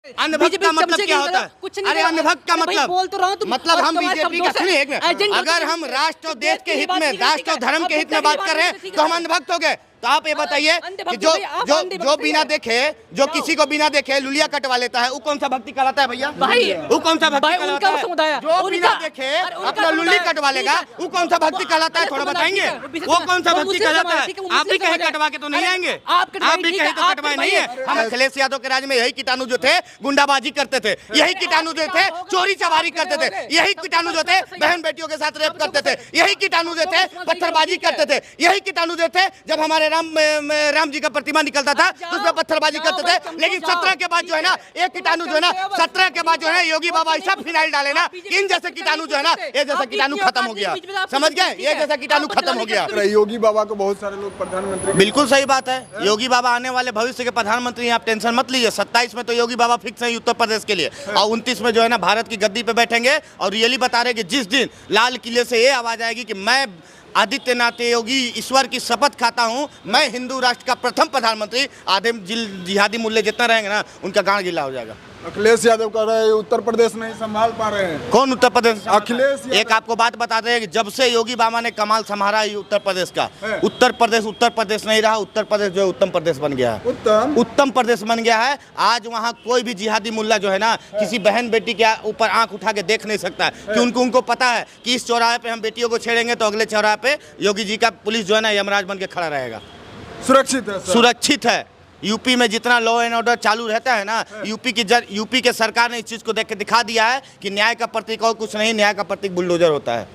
अंधभक्त का मतलब क्या होता है? कुछ नहीं। अरे अंधभक्त का मतलब बोल तो रहा हूं, मतलब हम बीजेपी का सुनिए एक मिनट, अगर हम राष्ट्र और देश के हित में, राष्ट्र और धर्म के हित में बात कर रहे हैं तो हम अंधभक्त हो गए। तो आप ये बताइए कि जो बिना देखे, जो किसी को बिना देखे लुलिया कटवा लेता है, वो कौन सा भक्ति कहलाता है भैया? वो कौन सा भक्ति कहलाता है? जो बिना देखे अपना लुली कटवा लेगा, वो कौन सा भक्ति कहलाता है? थोड़ा बताएंगे वो कौन सा भक्ति कहलाता है? आप भी कहीं कटवा के तो नहीं आएंगे, आप भी कहीं तो कटवाए नहीं है। हम अखिलेश यादव के राज में यही कीटाणु जो थे गुंडाबाजी करते थे, यही कीटाणु जो थे चोरी चमारी करते थे, यही कीटाणु जो थे बहन बेटियों के साथ रेप करते थे, यही कीटाणु जो थे पत्थरबाजी करते थे, यही कीटाणु जो थे जब हमारे राम जी का प्रतिमा निकलता था तो उसमें पत्थरबाजी करते थे। लेकिन 17 के बाद जो है ना, एक कीटाणु जो है ना, 17 के बाद जो है योगी बाबा ऐसा फिनाइल डाले ना, इन जैसे कीटाणु जो है ना, ये जैसा कीटाणु खत्म हो गया। समझ गए? ये जैसा कीटाणु खत्म हो गया। योगी बाबा को बहुत सारे लोग प्रधानमंत्री, बिल्कुल सही बात है। योगी बाबा आने वाले भविष्य के प्रधानमंत्री हैं, आप टेंशन मत लीजिए। 27 में तो योगी बाबा फिक्स है उत्तर प्रदेश के लिए, और 29 में जो है ना भारत की गद्दी पे बैठेंगे और रियली बता रहे कि जिस दिन लाल किले से ये आवाज आएगी कि मैं आदित्यनाथ योगी ईश्वर की शपथ खाता हूं, मैं हिंदू राष्ट्र का प्रथम प्रधानमंत्री, आधे जिहादी मुल्ले जितना रहेंगे ना उनका गांड गीला हो जाएगा। अखिलेश यादव कह रहे हैं उत्तर प्रदेश नहीं संभाल पा रहे हैं। कौन उत्तर प्रदेश? अखिलेश यादव। एक आपको बात बताते हैं कि जब से योगी बाबा ने कमाल संभाला उत्तर प्रदेश का, उत्तर प्रदेश नहीं रहा, उत्तर प्रदेश जो है उत्तम प्रदेश बन गया है। उत्तम प्रदेश बन गया है। आज वहाँ कोई भी जिहादी मुल्ला जो है ना किसी बहन बेटी के ऊपर आंख उठा के देख नहीं सकता है, कि उनको पता है कि इस चौराहे पे हम बेटियों को छेड़ेंगे तो अगले चौराहे पे योगी जी का पुलिस जो है ना यमराज बन के खड़ा रहेगा। सुरक्षित है। यूपी में जितना लॉ एंड ऑर्डर चालू रहता है ना, यूपी के सरकार ने इस चीज को देख के दिखा दिया है कि न्याय का प्रतीक और कुछ नहीं, न्याय का प्रतीक बुलडोजर होता है।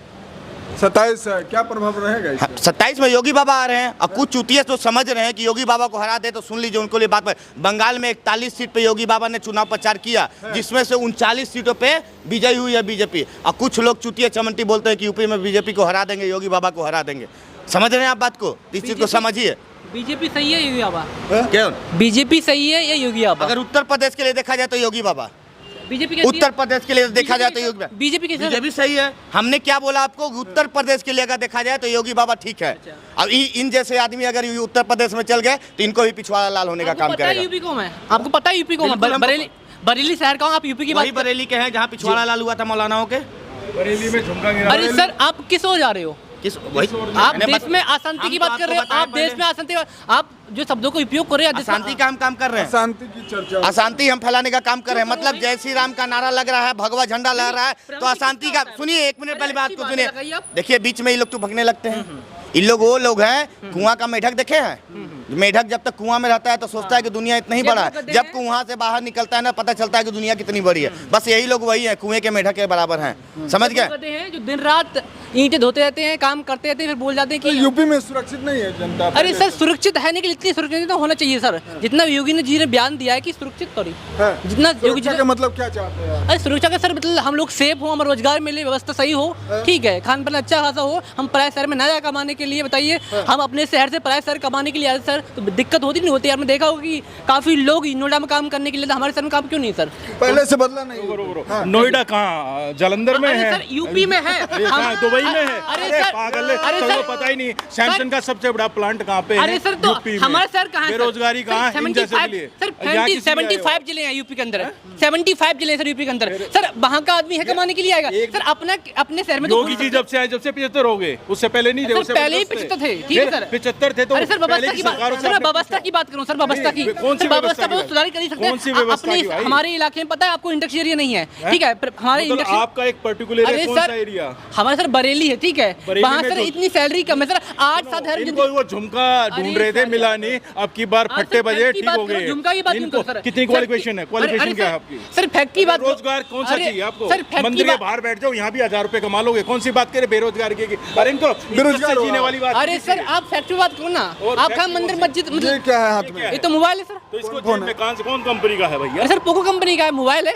27 क्या प्रभाव रहेगा? 27 में योगी बाबा आ रहे हैं। अब कुछ चूतिया तो समझ रहे हैं कि योगी बाबा को हरा दे तो सुन लीजिए उनको लिए बात पर। बंगाल में 41 सीट पे योगी बाबा ने चुनाव प्रचार किया, जिसमें से 39 सीटों पे विजयी हुई है बीजेपी। और कुछ लोग चूतिया चमंटी बोलते हैं कि यूपी में बीजेपी को हरा देंगे, योगी बाबा को हरा देंगे। समझ रहे हैं आप बात को? इस चीज को समझिए। बीजेपी सही है योगी बाबा? क्यों बीजेपी सही है या योगी बाबा? अगर उत्तर प्रदेश के लिए देखा जाए तो योगी बाबा, बीजेपी उत्तर प्रदेश के लिए देखा जाए तो योगी बाबा, बीजेपी सही है। हमने क्या बोला आपको? उत्तर प्रदेश के लिए अगर देखा जाए तो योगी बाबा ठीक है। अब इन जैसे आदमी अगर उत्तर प्रदेश में चल गए तो इनको भी पिछवाड़ा लाल होने का काम करेगा। यूपी को मैं आपको पता है, यूपी को बरेली शहर का हूँ। आप यूपी की बात, बरेली के हैं जहाँ पिछवाड़ा लाल हुआ था मौलानाओं के। बरेली में झुमका गिरा। अरे सर आप किस ओर जा रहे हो? आप देश में अशांति की बात कर रहे हो। आप देश में अशांति, आप जो शब्दों को उपयोग कर रहे हैं, अशांति का हम काम कर रहे हैं। अशांति की चर्चा, अशांति हम फैलाने का काम कर रहे हैं। मतलब जय श्री राम का नारा लग रहा है, भगवा झंडा लग रहा है, तो अशांति का। सुनिए एक मिनट पहले बात को सुनिए। देखिए बीच में ये लोग तो भगने लगते हैं। इन लोग वो लोग हैं, कुआं का मेढक देखे हैं? मेढक जब तक कुआं में रहता है तो सोचता है कि दुनिया इतना ही बड़ा है, जब कुआं से बाहर निकलता है ना पता चलता है कि दुनिया कितनी बड़ी है। बस यही लोग वही है, कुएं के मेढक के बराबर हैं। समझ गए? जो दिन रात ईंटें धोते रहते हैं, काम करते रहते हैं, फिर बोल जाते हैं कि यूपी में सुरक्षित नहीं है जनता। अरे सर सुरक्षित है नहीं, कि इतनी सुरक्षित तो होना चाहिए सर। जितना योगी जी ने बयान दिया है कि सुरक्षित करी, जितना योगी जी का मतलब क्या चाहते हैं? अरे सुरक्षा का सर मतलब हम लोग सेफ हो, हमारा रोजगार मिले, व्यवस्था सही हो, ठीक है, खान पान अच्छा खासा हो। हम पराए शहर में ना जाए कमाने के लिए, बताइए हम अपने शहर से पराए शहर कमाने के लिए आए सर, तो दिक्कत होती नहीं होती? आपने देखा होगा कि काफी लोग नोएडा में काम करने के लिए, हमारे शहर में काम क्यों नहीं सर? पहले से बदला नहीं। नोएडा कहाँ? जालंधर में है सर, यूपी में है, दुबई में है। अरे पागल है, तो पता ही नहीं सैमसंग का सबसे बड़ा प्लांट कहाँ पे है? अरे सर तो हमारा शहर कहाँ है? बेरोजगारी कहाँ है? 75 जिले हैं यूपी के अंदर, 75 जिले सर यूपी के अंदर। सर वहाँ का आदमी है कमाने के लिए आएगा सर? अपने शहर में योगी जी जब से आए, जब से 75 हो गए, उससे पहले नहीं थे। पहले ही 75 थे, ठीक है सर, 75 थे। तो अरे सर व्यवस्था की बात करूँ सर, व्यवस्था की व्यवस्था बहुत सुधार कर सकते हैं अपने हमारे इलाके में। पता है आपको इंडस्ट्री एरिया नहीं है, ठीक है? हमारे आपका एक पर्टिकुलर एरिया हमारा सर बरेली है, ठीक है? वहाँ सर इतनी सैलरी कम है सर। 8-7 हजार वो झुमका ढूंढ रहे थे, मिला नहीं। अब की बार फट्टे बजे ठीक हो गए। झुमका की बात क्यों सर? कितनी क्वालिफिकेशन है? क्वालिफिकेशन क्या है आपकी? सर फैक्ट की बात, रोजगार कौन सा चाहिए आपको? मंदिर के बाहर बैठ जाओ, यहाँ भी 1000 रुपए कमा लोगे। कौन सी बात करे बेरोजगार की? अरे इनको बेरोजगार जीने वाली बात। अरे सर आप फैक्ट्री बात करो ना, आप कहाँ मंदिर मस्जिद, ये क्या है हाथ में? ये तो मोबाइल है सर। तो इसको कौन कंपनी का है भैया? सर पोको कंपनी का है, मोबाइल है।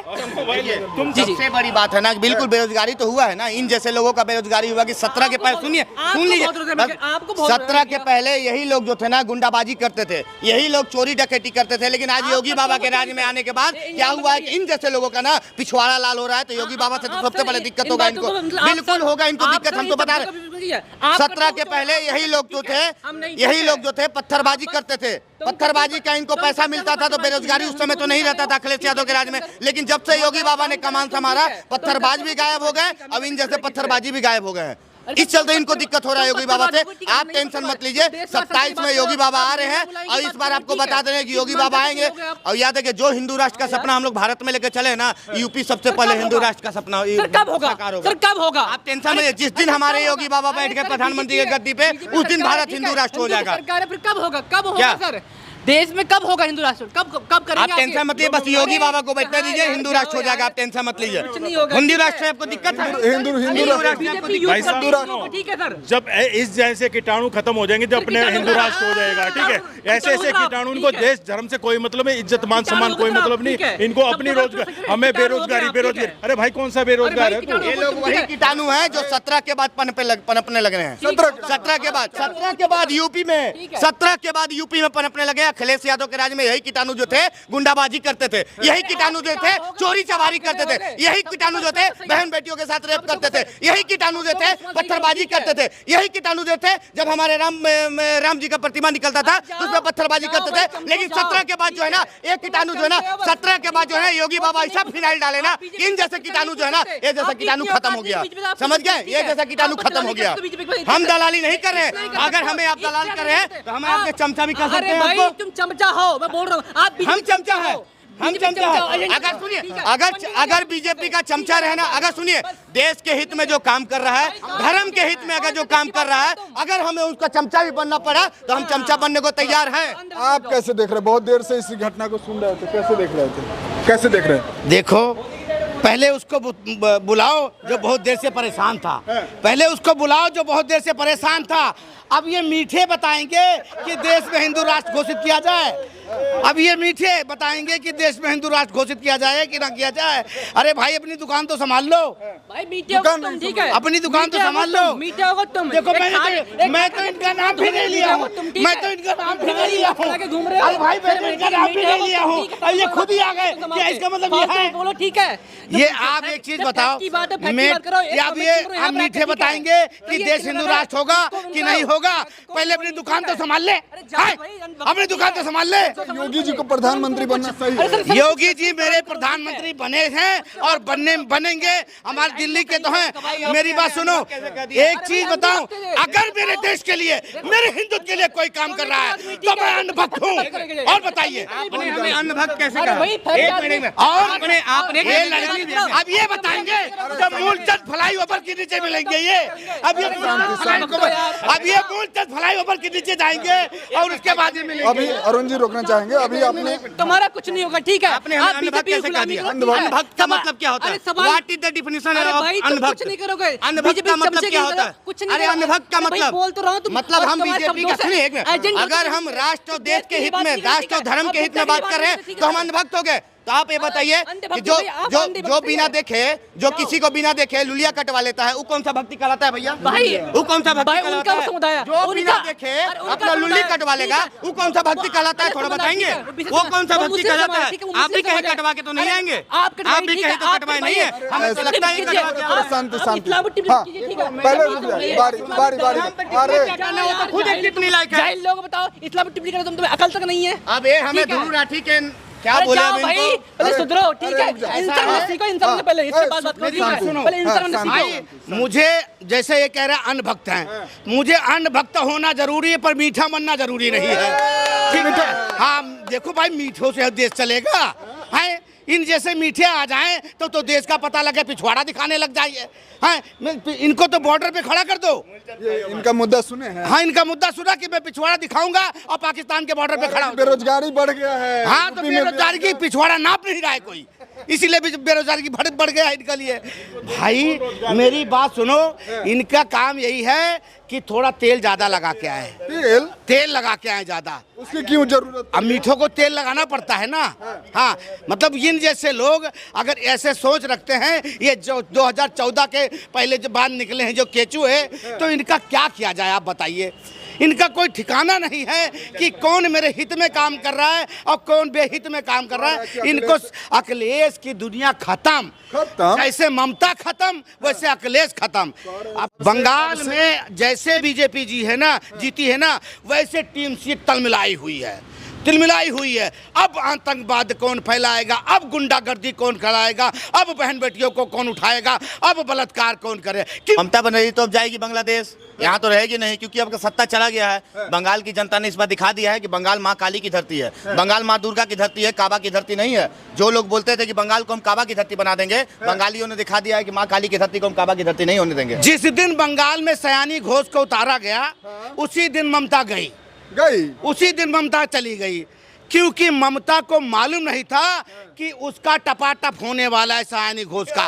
तुम सबसे बड़ी बात है ना, बिल्कुल बेरोजगारी तो हुआ है ना। इन जैसे लोगों का बेरोजगारी हुआ कि 17 के पहले, सुनिए सुन लीजिए, 17 के पहले यही लोग जो थे ना गुंडाबाजी करते थे, यही लोग चोरी डकैती करते थे। लेकिन आज योगी बाबा के राज में आने के बाद क्या हुआ है कि इन जैसे लोगों का ना पिछवाड़ा लाल हो रहा है। तो योगी बाबा से तो सबसे पहले दिक्कत होगा इनको, बिल्कुल होगा इनको दिक्कत। हम तो बता रहे 17 के पहले यही लोग जो थे, यही लोग जो थे पत्थरबाजी करते थे। पत्थरबाजी का इनको पैसा मिलता था तो बेरोजगारी उस समय तो नहीं रहता था अखिलेश यादव के राज में। लेकिन जब से योगी बाबा ने कमान संभाला, पत्थरबाज भी गायब हो गए, अब इन जैसे पत्थरबाजी भी गायब हो गए हैं। इस चलते इनको दिक्कत हो रहा है योगी बाबा से। आप टेंशन मत लीजिए, 27 में योगी बाबा आ रहे हैं और इस बार आपको बता दे रहे हैं कि योगी बाबा आएंगे। और याद है कि जो हिंदू राष्ट्र का सपना हम लोग भारत में लेकर चले ना, यूपी सबसे पहले हिंदू राष्ट्र का सपना कब होगा? कब होगा? आप टेंशन में, जिस दिन हमारे योगी बाबा बैठ गए प्रधानमंत्री के गद्दी पे, उस दिन भारत हिंदू राष्ट्र हो जाएगा। फिर कब होगा? कब होगा सर? देश में कब होगा हिंदू राष्ट्र? कब करेंगे? आप टेंशन मत लीजिए, बस योगी बाबा को बैठने दीजिए, हिंदू राष्ट्र हो जाएगा। आप टेंशन मत लीजिए, हिंदू राष्ट्र से आपको दिक्कत है? ठीक है सर, जब इस जैसे कीटाणु खत्म हो जाएंगे, जब अपने हिंदू राष्ट्र हो जाएगा, ठीक है। ऐसे ऐसे कीटाणु, इनको देश धर्म से कोई मतलब नहीं, इज्जत मान सम्मान कोई मतलब नहीं, इनको अपनी रोजगार, हमें बेरोजगारी। अरे भाई कौन सा बेरोजगार है? ये लोग वही कीटाणु है जो 17 के बाद पनपने लग रहे हैं। 17 के बाद यूपी में, 17 के बाद यूपी में पनपने लगे। अखिलेश यादव के राज में यही कीटाणु जो थे गुंडाबाजी करते थे, यही कीटाणु जो थे चोरी चमारी करते थे, यही कीटाणु जो थे बहन बेटियों के साथ रेप करते थे, यही कीटाणु जो थे पत्थरबाजी करते थे, यही कीटाणु जो थे जब हमारे राम जी का प्रतिमा निकलता था तो उसमें पत्थरबाजी करते थे। लेकिन 17 के बाद जो है ना, एक कीटाणु जो है ना, 17 के बाद जो है योगी बाबा ऐसा फिनाइल डाले ना, इन जैसे कीटाणु जो है ना, ये जैसा कीटाणु खत्म हो गया। समझ गए? ये जैसा कीटाणु खत्म हो गया। हम दलाली नहीं कर रहे हैं। अगर हमें आप दलाल कर रहे हैं तो हमें आपके चमचा भी कह सकते हैं। आपको तुम चमचा हो, मैं बोल रहा हूँ, आप हम चमचा है, हम चमचा है। अगर सुनिए, अगर बीजेपी का चमचा रहना, अगर सुनिए, देश के हित में जो काम कर रहा है, धर्म के हित में अगर जो काम कर रहा है, अगर हमें उसका चमचा भी बनना पड़ा तो हम चमचा बनने को तैयार हैं। आप कैसे देख रहे हैं? बहुत देर से इस घटना को सुन रहे थे, कैसे देख रहे थे? कैसे देख रहे हैं? देखो, पहले उसको बुलाओ जो बहुत देर से परेशान था, पहले उसको बुलाओ जो बहुत देर से परेशान था। अब ये मीठे बताएंगे कि देश में हिंदू राष्ट्र घोषित किया जाए, अब ये मीठे बताएंगे कि देश में हिंदू राष्ट्र घोषित किया जाए कि ना किया जाए। अरे भाई अपनी दुकान तो संभाल लो भाई, मीठे हो तुम, ठीक है, अपनी दुकान तो संभाल लो। मीठे हो तुम। देखो मैं तो इनका नाम भी नहीं लिया हूँ, मैं तो इनका नाम भी नहीं लिया हूँ। अरे भाई मैं तो इनका नाम भी नहीं लिया हूँ और ये खुद ही आ गए। क्या इसका मतलब ये है? बोलो ठीक है। ये आप एक चीज बताओ, आप मीठे बताएंगे कि देश हिंदू राष्ट्र होगा कि नहीं होगा? पहले अपनी दुकान तो संभाल ले, अपनी दुकान तो संभाल ले। योगी जी को प्रधानमंत्री बनना सही है। योगी जी मेरे प्रधानमंत्री बने हैं और बनेंगे। हमारे दिल्ली के तो हैं। मेरी बात सुनो, एक चीज बताऊं, अगर मेरे देश के लिए, मेरे हिंदुत्व के लिए कोई काम कर रहा है तो मैं अन्न भक्त हूँ। और बताइए आपने हमें अन्न भक्त कैसे कहा? एक मिनट में। और आपने अब ये बताएंगे जब मूलचंद फ्लाईओवर के नीचे मिलेंगे ये, अब ये मूलचंद फ्लाईओवर के नीचे जाएंगे और उसके बाद ये मिलेंगे। अभी अरुण जी रोकना चाहेंगे, अभी आपने तुम्हारा कुछ नहीं होगा, ठीक है। आपने अन्न भक्त कैसे कह दिया? अन्न भक्त का मतलब क्या होता है? What is the definition of अन्न भक्त? कुछ नहीं करोगे। अन्न भक्त का मतलब क्या होता है? कुछ नहीं। अरे अन्न भक्त का मतलब बोल तो रहा हूं, मतलब हम बीजेपी का, सुनिए एक मिनट, अगर हम राष्ट्र और देश के हित में, राष्ट्र और धर्म के हित में बात कर रहे हैं तो हम अंधभक्त हो गए। तो आप ये बताइए कि जो बिना देखे, जो किसी को बिना देखे लुलिया कटवा लेता है, वो कौन सा भक्ति कहलाता है भैया? भाई वो कौन सा भक्ति कहलाता है? जो बिना देखे अपना लुली कटवा लेगा, वो कौन सा भक्ति कहलाता है? थोड़ा बताएंगे वो कौन सा भक्ति कहलाता है? आप भी कहे कटवा के तो नहीं आएंगे, आप भी कहे तो कटवाए नहीं है, हमें तो लगता है शांति शांति। पहले बारी अरे खुद एक टिप्पणी लायक है। लोग बताओ, इस्लाम टिप्पणी करो, तुम्हें अकल तक नहीं है। अब ये हमें ध्रुव राठी के क्या बोले भाई, पहले सुधरो, ठीक है। इंसान सीखो, इंसान से पहले इसके बाद बात करो। पहले इंसान सीखो। मुझे जैसे ये कह रहे हैं अन्न भक्त हैं, मुझे अन्न भक्त होना जरूरी है पर मीठा बनना जरूरी नहीं है, ठीक है। हाँ देखो भाई, मीठों से देश चलेगा है? इन जैसे मीठे आ जाएं तो देश का पता लगे, पिछवाड़ा दिखाने लग जाइए। हाँ, इनको तो बॉर्डर पे खड़ा कर दो। इनका मुद्दा सुने हैं? हाँ, इनका मुद्दा सुना कि मैं पिछवाड़ा दिखाऊंगा और पाकिस्तान के बॉर्डर पे खड़ा। बेरोजगारी बढ़ गया है। हाँ, तो बेरोजगारी की पिछवाड़ा नाप नहीं रहा है कोई, इसीलिए बेरोजगारी की बढ़ गया इनके लिए। भाई मेरी बात सुनो, इनका काम यही है कि थोड़ा तेल ज्यादा लगा के आए, तेल लगा के आए ज्यादा। उसकी क्यों जरूरत? अब मीठों को तेल लगाना पड़ता है ना। हाँ, मतलब इन जैसे लोग अगर ऐसे सोच रखते हैं, ये जो 2014 के पहले जो बाद निकले हैं जो केचू है, तो इनका क्या किया जाए आप बताइए। इनका कोई ठिकाना नहीं है कि कौन मेरे हित में काम कर रहा है और कौन बेहित में काम कर रहा है। इनको अखिलेश की दुनिया खत्म, जैसे ममता खत्म वैसे अखिलेश खत्म। अब बंगाल में जैसे बीजेपी जी है ना, जीती है ना, वैसे टीम सीट तिलमिलाई हुई है। अब आतंकवाद कौन फैलाएगा, अब गुंडागर्दी कौन कराएगा, अब बहन बेटियों को कौन उठाएगा, अब बलात्कार कौन करे। ममता बनर्जी तो अब जाएगी बांग्लादेश, यहाँ तो रहेगी नहीं, क्योंकि अब सत्ता चला गया है। बंगाल की जनता ने इस बार दिखा दिया है कि बंगाल माँ काली की धरती है, बंगाल माँ दुर्गा की धरती है, काबा की धरती नहीं है। जो लोग बोलते थे कि बंगाल को हम काबा की धरती बना देंगे, बंगालियों ने दिखा दिया है कि माँ काली की धरती को हम काबा की धरती नहीं होने देंगे। जिस दिन बंगाल में सयानी घोष को उतारा गया, उसी दिन ममता गई, उसी दिन ममता चली गई, क्योंकि ममता को मालूम नहीं था कि उसका टपाटप होने वाला है सयानी घोष का।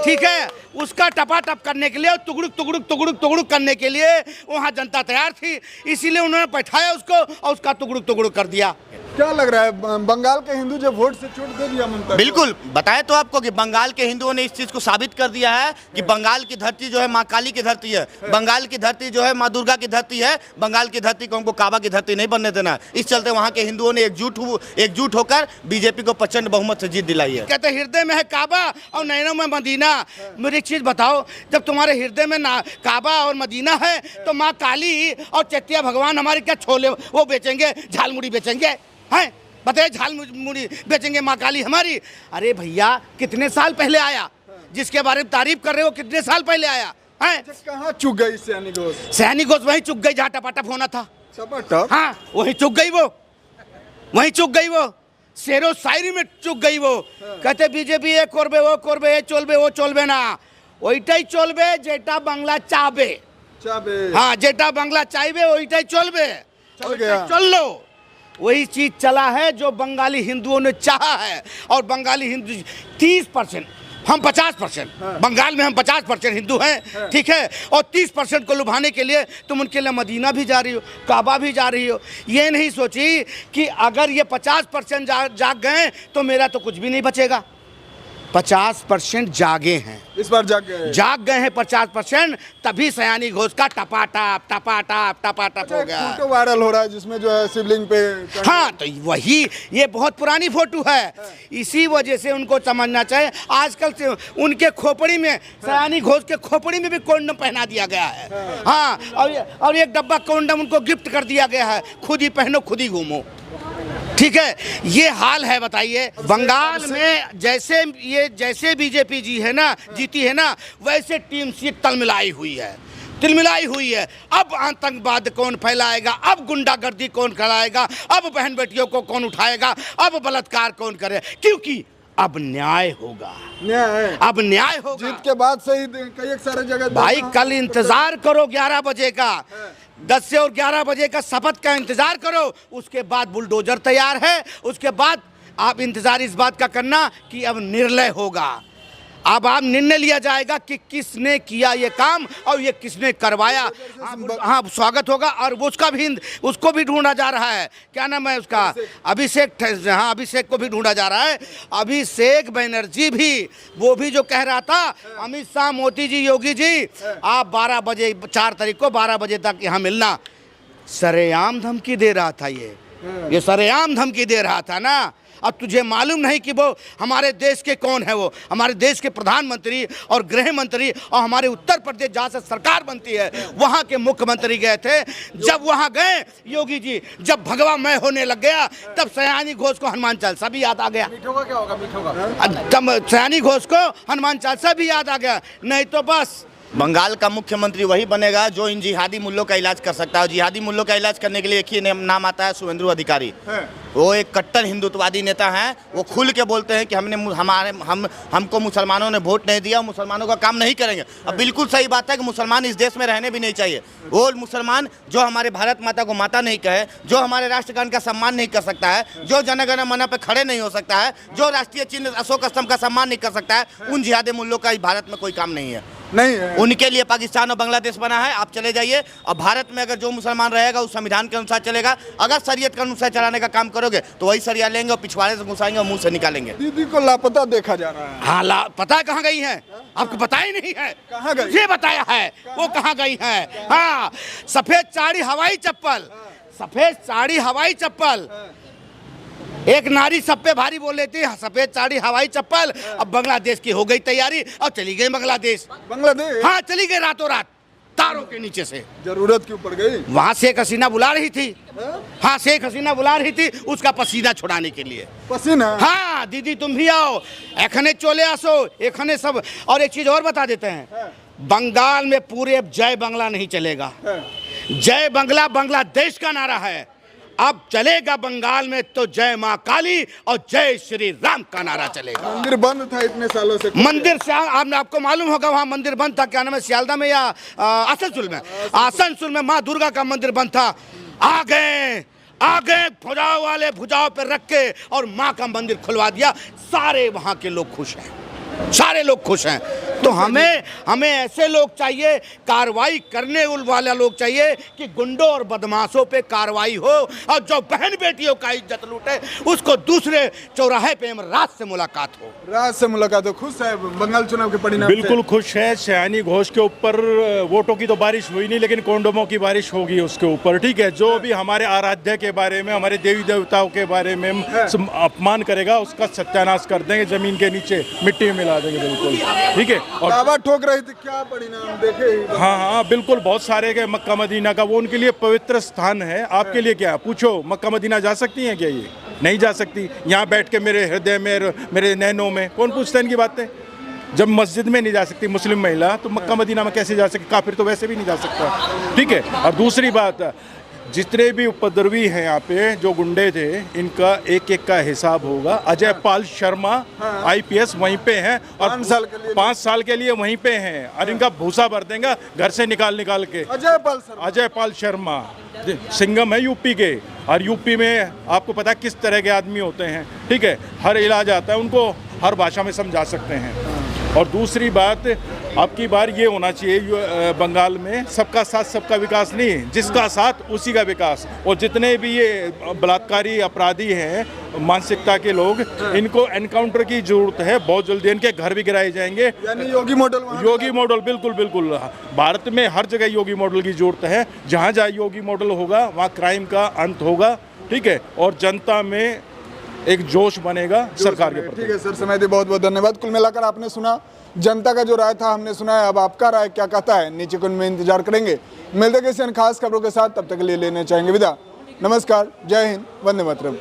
ठीक है, उसका टपाटप करने के लिए और तुगड़ुक करने के लिए वहां जनता तैयार थी, इसीलिए उन्होंने बैठाया उसको और उसका तुगड़ुक कर दिया। क्या लग रहा है, बंगाल के हिंदू जो वोट से छूट दे दिया ममता? बिल्कुल, बताया तो आपको कि बंगाल के हिंदुओं ने इस चीज को साबित कर दिया है कि बंगाल की धरती जो है माँ काली की धरती है, बंगाल की धरती जो है माँ दुर्गा की धरती है, बंगाल की धरती को हमको काबा की धरती नहीं बनने देना। इस चलते वहाँ के हिंदुओं ने एकजुट होकर बीजेपी को प्रचंड बहुमत से जीत दिलाई है। कहते हृदय में है काबा और नैनों में मदीना। मेरी एक चीज बताओ, जब तुम्हारे हृदय में काबा और मदीना है तो माँ काली और चैत्या भगवान हमारे क्या छोले वो बेचेंगे, झालमुड़ी बेचेंगे हैं? बताइए, झालमुड़ी बेचेंगे माँ काली हमारी? अरे भैया, कितने साल पहले आया, जिसके बारे में तारीफ कर रहे हो कितने साल पहले आया है? कहाँ चुक गई सयानी घोष? सयानी घोष वहीं चुक गई जहाँ टपाटप होना था। हाँ, वहीं चुक गई वो, शेरो शायरी में चुक गई वो। कहते बीजेपी ये करबे वो करबे, ये चलबे ना, ওইটাই চলবে যেটা বাংলা চাবে। हाँ, যেটা বাংলা চাইবে ওইটাই চলবে, চললো। वही चीज चला है जो बंगाली हिंदुओं ने चाहा है। और बंगाली हिंदू 30%, हम 50%, बंगाल में हम 50% हिंदू हैं, ठीक है, और 30% को लुभाने के लिए तुम उनके लिए मदीना भी जा रही हो, काबा भी जा रही हो। ये नहीं सोची कि अगर ये 50% जाग गए तो मेरा तो कुछ भी नहीं बचेगा। 50% जागे हैं, इस बार जाग गए हैं 50%, तभी सयानी घोष का टपाटप हो गया। फोटो वायरल हो रहा है जिसमें जो है शिवलिंग पे। हाँ, तो वही, ये बहुत पुरानी फोटो है, इसी वजह से उनको समझना चाहिए। आजकल से उनके खोपड़ी में, सयानी घोष के खोपड़ी में भी कोंडम पहना दिया गया है। हाँ, और एक डब्बा कोंडम उनको गिफ्ट कर दिया गया है, खुद ही पहनो खुद ही घूमो। ठीक है, ये हाल है। बताइए, बंगाल में जैसे बीजेपी जी है ना, जीती है ना, वैसे टीम सीट तिलमिलाई हुई है। अब आतंकवाद कौन फैलाएगा, अब गुंडागर्दी कौन कराएगा, अब बहन बेटियों को कौन उठाएगा, अब बलात्कार कौन करे, क्योंकि अब न्याय होगा। जीत के बाद से ही कई सारे जगह भाई, कल इंतजार करो 11 बजे का, 10 से और 11 बजे का शपथ का इंतजार करो। उसके बाद बुलडोजर तैयार है, उसके बाद आप इंतजार इस बात का करना कि अब निर्णय होगा। अब आप निर्णय लिया जाएगा कि किसने किया ये काम और ये किसने करवाया। हाँ, स्वागत होगा। और उसको भी ढूंढा जा रहा है, क्या नाम है उसका, अभिषेक। हाँ, अभिषेक को भी ढूंढा जा रहा है। अभिषेक बनर्जी भी, वो भी जो कह रहा था अमित शाह, मोदी जी, योगी जी, आप 12 बजे 4 तारीख को 12 बजे तक यहाँ मिलना, सरेआम धमकी दे रहा था। ये सरेआम धमकी दे रहा था ना। अब तुझे मालूम नहीं कि वो हमारे देश के कौन है, वो हमारे देश के प्रधानमंत्री और गृह मंत्री, और हमारे उत्तर प्रदेश जहाँ से सरकार बनती है वहाँ के मुख्यमंत्री गए थे। जब वहाँ गए योगी जी, जब भगवामय होने लग गया, तब सयानी घोष को हनुमान चालीसा भी याद आ गया। तब सयानी घोष को हनुमान चालीसा भी याद आ गया। नहीं तो बस बंगाल का मुख्यमंत्री वही बनेगा जो इन जिहादी मुल्लों का इलाज कर सकता है। और जिहादी मुल्लों का इलाज करने के लिए एक ही नाम आता है, शुभेंदु अधिकारी। वो एक कट्टर हिंदुत्ववादी नेता हैं। वो खुल के बोलते हैं कि हमको मुसलमानों ने वोट नहीं दिया, मुसलमानों का काम नहीं करेंगे। अब बिल्कुल सही बात है कि मुसलमान इस देश में रहने भी नहीं चाहिए। वो मुसलमान जो हमारे भारत माता को माता नहीं कहे, जो हमारे राष्ट्रगान का सम्मान नहीं कर सकता है, जो जनगण मन पे खड़े नहीं हो सकता है, जो राष्ट्रीय चिन्ह अशोक स्तंभ का सम्मान नहीं कर सकता है, उन जिहादी मुल्लों का इस भारत में कोई काम नहीं है। उनके लिए पाकिस्तान और बांग्लादेश बना है। आप चले जाइए, और भारत में अगर जो मुसलमान रहेगा उस संविधान के अनुसार चलेगा। अगर शरीयत के अनुसार चलाने का काम करोगे तो वही सरिया लेंगे और पिछवाड़े से घुसाएंगे और मुंह से निकालेंगे। दीदी को लापता देखा जा रहा है। हाँ, पता कहाँ गई है? आपको पता ही नहीं है। कहाँ गई? ये बताया है वो कहाँ गई है। हाँ, सफेद साड़ी हवाई चप्पल, सफेद साड़ी हवाई चप्पल। एक नारी सब पे भारी बोल लेती है, सफेद साड़ी हवाई चप्पल। अब बांग्लादेश की हो गई तैयारी और चली गई बांग्लादेश। बांग्लादेश? हाँ, चली गई रातों रात तारों के नीचे से। जरूरत क्यों पड़ गई? वहां शेख हसीना बुला रही थी। हाँ, शेख हसीना बुला रही थी उसका पसीना छुड़ाने के लिए। पसीना? हाँ, दीदी तुम भी आओ, एखने चले आसो, एखने सब। और एक चीज और बता देते हैं, बंगाल में पूरे अब जय बांग्ला नहीं चलेगा। जय बांग्ला बांग्लादेश का नारा है। अब चलेगा बंगाल में तो जय माँ काली और जय श्री राम का नारा चलेगा। मंदिर बंद था इतने सालों से। मंदिर से आपको मालूम होगा, वहाँ मंदिर बंद था। क्या नाम है, सियालदा में या आसनसोल में? आसनसोल में माँ दुर्गा का मंदिर बंद था। आ गए भुजाओ वाले भुजाओं पर रख के और माँ का मंदिर खुलवा दिया। सारे वहाँ के लोग खुश हैं, सारे लोग खुश हैं। तो हमें ऐसे लोग चाहिए, कार्रवाई करने वाला लोग चाहिए कि गुंडों और बदमाशों पे कार्रवाई हो, और जो बहन बेटियों का इज्जत लूटे उसको दूसरे चौराहे पे रात से मुलाकात हो। रात से मुलाकात हो। खुश है बंगाल चुनाव के परिणाम? बिल्कुल खुश है। सयानी घोष के ऊपर वोटों की तो बारिश हुई नहीं, लेकिन कोंडोमों की बारिश होगी उसके ऊपर, ठीक है। जो भी हमारे आराध्य के बारे में, हमारे देवी देवताओं के बारे में अपमान करेगा उसका सत्यानाश कर देंगे, जमीन के नीचे मिट्टी में मिला देंगे। बिल्कुल ठीक है। और दावा ठोक रही थी, क्या परिणाम देखे? हाँ, बिल्कुल। बहुत सारे के मक्का मदीना का वो उनके लिए पवित्र स्थान है। आपके लिए क्या? पूछो, मक्का मदीना जा सकती हैं क्या? ये नहीं जा सकती। यहाँ बैठ के मेरे हृदय में, मेरे नैनों में कौन पूछता है इनकी बातें? जब मस्जिद में नहीं जा सकती मुस्लिम महिला, तो मक्का मदीना में कैसे जा सकती? काफिर तो वैसे भी नहीं जा सकता, ठीक है। और दूसरी बात, जितने भी उपद्रवी हैं यहाँ पे, जो गुंडे थे, इनका एक एक का हिसाब होगा। अजय पाल शर्मा IPS वहीं पे हैं और 5 साल के लिए वहीं पे हैं, और इनका भूसा भर देंगे घर से निकाल के। अजय पाल शर्मा सिंघम है यूपी के, और यूपी में आपको पता है किस तरह के आदमी होते हैं, ठीक है। हर इलाज आता है उनको, हर भाषा में समझा सकते हैं। और दूसरी बात, अब की बार ये होना चाहिए बंगाल में, सबका साथ सबका विकास नहीं, जिसका साथ उसी का विकास। और जितने भी ये बलात्कारी अपराधी हैं, मानसिकता के लोग, इनको एनकाउंटर की जरूरत है बहुत जल्दी। इनके घर भी गिराए जाएंगे। यानी योगी मॉडल? बिल्कुल। भारत में हर जगह योगी मॉडल की जरूरत है। जहाँ जहाँ योगी मॉडल होगा वहाँ क्राइम का अंत होगा, ठीक है। और जनता में एक जोश बनेगा सरकार के प्रति। ठीक है सर, समय दे बहुत बहुत धन्यवाद। कुल मिलाकर आपने सुना जनता का जो राय था, हमने सुना है। अब आपका राय क्या कहता है नीचे कमेंट में इंतजार करेंगे। मिलते किसी अन्य खास खबरों के साथ, तब तक के लिए लेने चाहेंगे विदा। नमस्कार, जय हिंद, वंदे मातरम।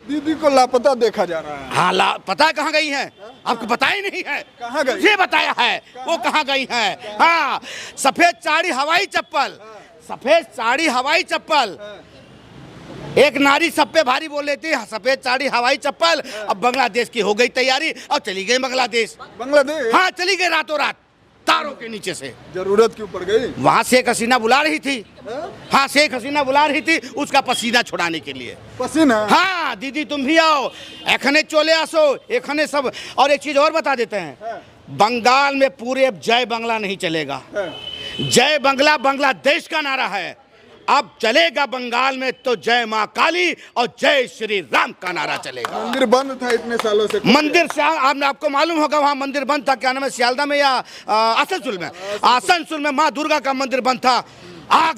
दीदी को लापता देखा जा रहा है। हाँ, पता कहाँ गई है? आपको पता ही नहीं है। कहाँ गई? ये बताया है वो कहाँ गई है। हाँ, सफेद साड़ी हवाई चप्पल, सफेद साड़ी हवाई चप्पल। एक नारी सब पे भारी बोल लेती है, सफेद साड़ी हवाई चप्पल। अब बांग्लादेश की हो गई तैयारी और चली गई बांग्लादेश। बांग्लादेश? हाँ, चली गई रातों रात तारों के नीचे से। जरूरत क्यों पड़ गई? वहां शेख हसीना बुला रही थी। हाँ, शेख हसीना बुला रही थी उसका पसीना छुड़ाने के लिए। पसीना? हाँ, दीदी तुम भी आओ, एखने चले आसो, एखने सब। और एक चीज और बता देते हैं, बंगाल में पूरे अब जय बांग्ला नहीं चलेगा। जय बांग्ला बांग्लादेश का नारा है। अब चलेगा बंगाल में तो जय माँ काली और जय श्री राम का नारा चलेगा। मंदिर बंद था इतने सालों से। मंदिर से आपको मालूम होगा, वहाँ मंदिर बंद था। क्या नाम है, सियालदा में या आसनसोल में? आसनसोल में माँ दुर्गा का मंदिर बंद था। आ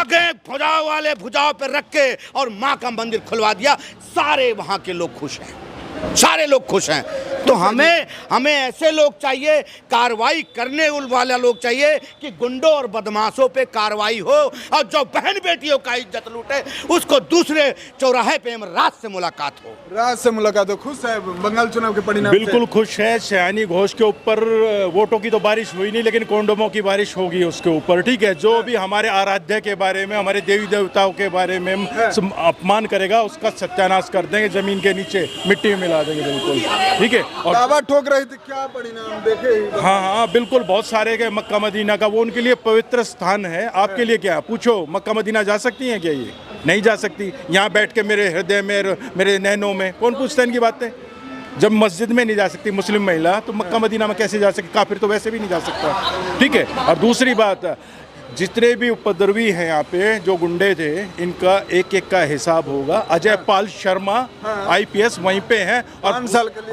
गए भुजाओ वाले भुजाओं पर रख के और माँ का मंदिर खुलवा दिया। सारे वहाँ के लोग खुश हैं, सारे लोग खुश हैं। तो हमें ऐसे लोग चाहिए, कार्रवाई करने वाला लोग चाहिए कि गुंडों और बदमाशों पे कार्रवाई हो, और जो बहन बेटियों का इज्जत लूटे उसको दूसरे चौराहे पे रात से मुलाकात हो। रात से मुलाकात हो। खुश है बंगाल चुनाव के परिणाम? बिल्कुल खुश है। सयानी घोष के ऊपर वोटों की तो बारिश हुई नहीं, लेकिन कोंडोमों की बारिश होगी उसके ऊपर, ठीक है। जो भी हमारे आराध्य के बारे में, हमारे देवी देवताओं के बारे में अपमान करेगा उसका सत्यानाश कर देंगे, जमीन के नीचे मिट्टी में मिला देंगे। बिल्कुल ठीक है। और दावा ठोक रही थी, क्या परिणाम देखे? हाँ, बिल्कुल। बहुत सारे के मक्का मदीना का वो उनके लिए पवित्र स्थान है। आपके लिए क्या? पूछो, मक्का मदीना जा सकती हैं क्या? ये नहीं जा सकती। यहाँ बैठ के मेरे हृदय में, मेरे नैनों में कौन पूछता है इनकी बातें? जब मस्जिद में नहीं जा सकती मुस्लिम महिला, तो मक्का मदीना में कैसे जा सकती? काफिर तो वैसे भी नहीं जा सकता, ठीक है। और दूसरी बात, जितने भी उपद्रवी हैं यहाँ पे जो गुंडे थे, इनका एक एक का हिसाब होगा। अजय पाल शर्मा IPS वहीं पे हैं और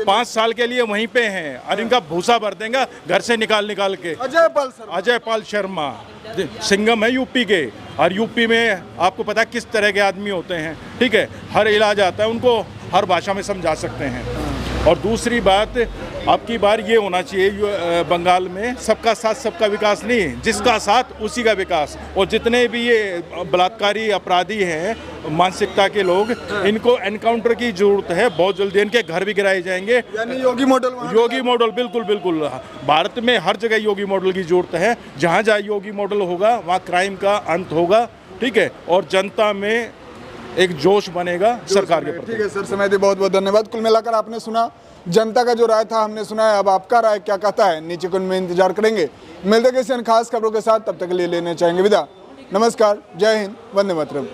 5 साल के लिए वहीं पे हैं और इनका भूसा भर देंगे घर से निकाल के। अजय पाल शर्मा सिंघम है यूपी के, और यूपी में आपको पता है किस तरह के आदमी होते हैं, ठीक है। हर इलाज आता है उनको, हर भाषा में समझा सकते हैं। और दूसरी बात, अब की बार ये होना चाहिए बंगाल में सबका साथ सबका विकास नहीं, जिसका साथ उसी का विकास। और जितने भी ये बलात्कारी अपराधी हैं मानसिकता के लोग, इनको एनकाउंटर की जरूरत है बहुत जल्दी। इनके घर भी गिराए जाएंगे। यानी योगी मॉडल बिल्कुल बिल्कुल। भारत में हर जगह योगी मॉडल की जरूरत है। जहाँ जहाँ योगी मॉडल होगा वहाँ क्राइम का अंत होगा, ठीक है, और जनता में एक जोश बनेगा सरकार के प्रति। ठीक है सर, समय दिए बहुत बहुत धन्यवाद। कुल मिलाकर आपने सुना जनता का जो राय था हमने सुना है, अब आपका राय क्या कहता है नीचे कमेंट में इंतजार करेंगे। मिलते किसी अन्य खास खबरों के साथ, तब तक के लिए लेने चाहेंगे विदा। नमस्कार, जय हिंद, वंदे मातरम।